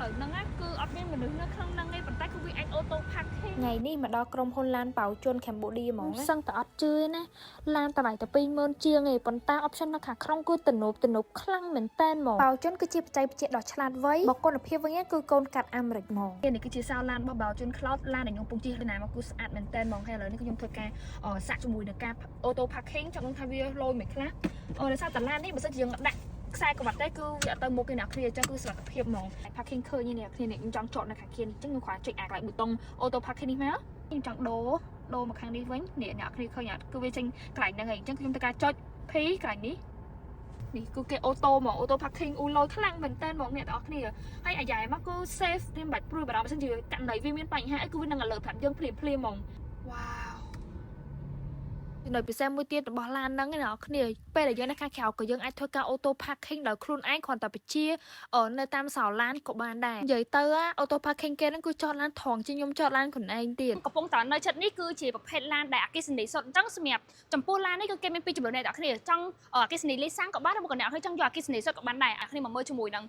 ឥឡូវហ្នឹងគឺអត់មានមនុស្សនៅក្នុងហ្នឹងទេប៉ុន្តែគឺវាអាចអូតូផាក់ទេថ្ងៃនេះមកដល់ក្រុមហ៊ុនឡានប៉ៅជន់កម្ពុជាហ្មងសឹងតែអត់ជឿណាឡានតម្លៃតែ20000ជាងឯងប៉ុន្តែ option នៅខាងក្នុងគឺទំនើបខ្លាំងមែនតើហ្មងប៉ៅជន់គឺជាបច្ចេកវិទ្យាដ៏ឆ្លាតវៃបើគុណភាពវិញគឺកូនកាត់អាមេរិកហ្មងនេះគឺជាសោឡានរបស់ប៉ៅជន់ Cloud ឡានដែលខ្ញុំពងជិះណាមកគឺស្អាតមែនតើហ្មងហើយឥឡូវនេះខ្ញុំធ្វើការសាក់ជាមួយនឹងការអូតូ parking ចង់ថាវាលយមិនខ្លះដោយសារតែឡាននេះបើសិនជាយើងដាក់ខ្សែក្បាត់ទេគឺវាអត់ទៅមុខគេអ្នកគ្នាអញ្ចឹងគឺសុខភាពហ្មង parking ឃើញនេះអ្នកគ្នាខ្ញុំចង់ចតនៅខាងkiaនេះអញ្ចឹងខ្ញុំគ្រាន់ចុចអាកន្លែងប៊ូតុង auto parking នេះមកខ្ញុំចង់ដូរមកខាងនេះវិញនេះអ្នកគ្នាឃើញអត់គឺវាចេញកន្លែងហ្នឹងហើយអញ្ចឹងខ្ញុំត្រូវការចុច P កន្លែងនេះនេះគឺគេអូតូមក auto parking អ៊ូលយខ្លាំងមែនតើហ្មងអ្នកទាំងអស់គ្នាហើយអាយ៉ែមកគឺ safe ខ្ញុំបាច់ព្រួយបារម្ភបើសិនជាករណីវាមានបញ្ហាអីគឺវានឹង alert ប្រាប់យើងភ្លាមហ្មងវ៉ាវចំណុចពិសេសមួយទៀតរបស់ឡានហ្នឹងឯអ្នកគ្នាពេលដែលយើងនៅខាងក្រៅក៏យើងអាចធ្វើការ auto parking ដោយខ្លួនឯងគ្រាន់តែបញ្ជានៅតាមសោឡានក៏បានដែរនិយាយទៅ auto parking គេហ្នឹងគឺចតឡានថងជាងខ្ញុំចតឡានខ្លួនឯងទៀតកំពុងតែនៅចិត្តនេះគឺជាប្រភេទឡានដែលអគ្គិសនីសុទ្ធអញ្ចឹងសម្រាប់ចំពោះឡាននេះគឺគេមានពីរចំនួនអ្នកគ្នាចង់អគ្គិសនីលេសាំងក៏បានឬក៏អ្នកគ្នាចង់យកអគ្គិសនីសុទ្ធក៏បានដែរអ្នកគ្នាមកមើលជាមួយនឹង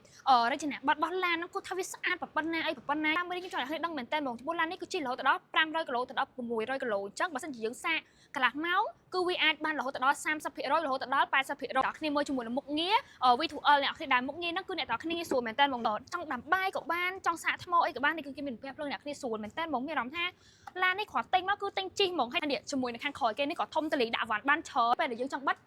រចនាប័ទ្មរបស់ឡានហ្នឹងគឺថាវាស្អាតប៉ុណ្ណាអីប៉ុណ្ណាតាមនេះខ្ញុំចង់អ្នកគ្នាដឹងមែនតើហ្មងចំពោះឡាននេះគឺជិះរហូតដល់500គីឡូទៅដល់600គីឡូអញ្ចឹងបើសិនជាយើងសាកកន្លះម៉ោងគឺវាអាចបានរហូតដល់30%រហូតដល់80%អ្នកគ្នាមើលជាមួយនឹងមុខងារ V2L អ្នកគ្នាដែលមុខងារហ្នឹងគឺអ្នកទាំងគ្នាស្រួលមែនតើហ្មងចង់ដាំបាយក៏បានចង់សាកថ្មអីក៏បាននេះគឺគេមានរូបភាពភ្លើងអ្នកគ្នាស្រួលមែនតើហ្មងមានអារម្មណ៍ថាឡាននេះគ្រាន់ទិញមកគឺទិញជិះហ្មងហើយនេះជាមួយនឹងខាងក្រោយគេនេះក៏ធំតលីដាក់វ៉ាន់បានច្រើនពេលដែលយើងចង់បាត់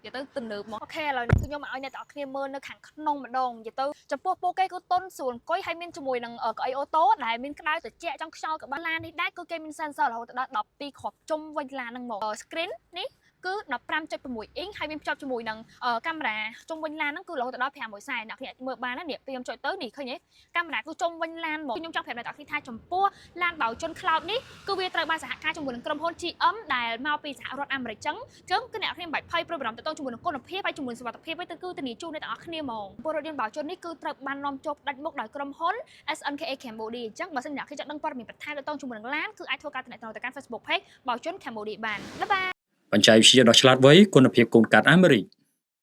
និយាយទៅទំនើបមកអូខេឥឡូវនេះខ្ញុំឲ្យអ្នកទាំងគ្នាមើលនៅខាងក្នុងម្ដងនិយាយទៅចំពោះពួកគេគឺតុនស្រួលអង្គុយហើយមានជាមួយនឹងកៅអីអូតូដែលមានក្តៅត្រជាក់ចង់ខ្យល់ក៏បានឡាននេះដែរគឺគេមាន sensor រហូតដល់12គ្រាប់ជុំវិញឡានហ្នឹងមក screen នេះគឺ 15.6 អ៊ីងហើយមានភ្ជាប់ជាមួយនឹងកាមេរ៉ាជុំវិញឡានហ្នឹងគឺរហូតដល់540អ្នកគ្នាមើលបានណានេះខ្ញុំចុចទៅនេះឃើញទេកាមេរ៉ាគឺជុំវិញឡានមកខ្ញុំចង់ប្រាប់អ្នកទាំងគ្នាថាចំពោះឡានបៅជន់ Cloud នេះគឺវាត្រូវបានសហការជាមួយនឹងក្រុមហ៊ុន GM ដែលមកពីសហរដ្ឋអាមេរិកចឹងគឺអ្នកគ្នាមិនបាច់ភ័យព្រួយបារម្ភទៅជាមួយនឹងគុណភាពហើយជាមួយសុវត្ថិភាពទេគឺធានាជូនអ្នកទាំងអស់គ្នាហ្មងពលរដ្ឋយន្តបៅជន់នេះគឺត្រូវបាននាំចូលផ្ដាច់មុខដោយក្រុមហ៊ុន SNKA Cambodia អញ្ចឹងបើសិនអ្នកគ្នាចង់ដឹងព័ត៌មានបន្ថែមទៅជាមួយនឹងឡានគឺអាចធ្វើការទំនាក់ទំនងទៅកាន់ Facebook Page បៅជន់ Cambodia បានបាយបច្ចេកវិទ្យាដ៏ឆ្លាតវៃគុណភាពកូនកាត់អាមេរិក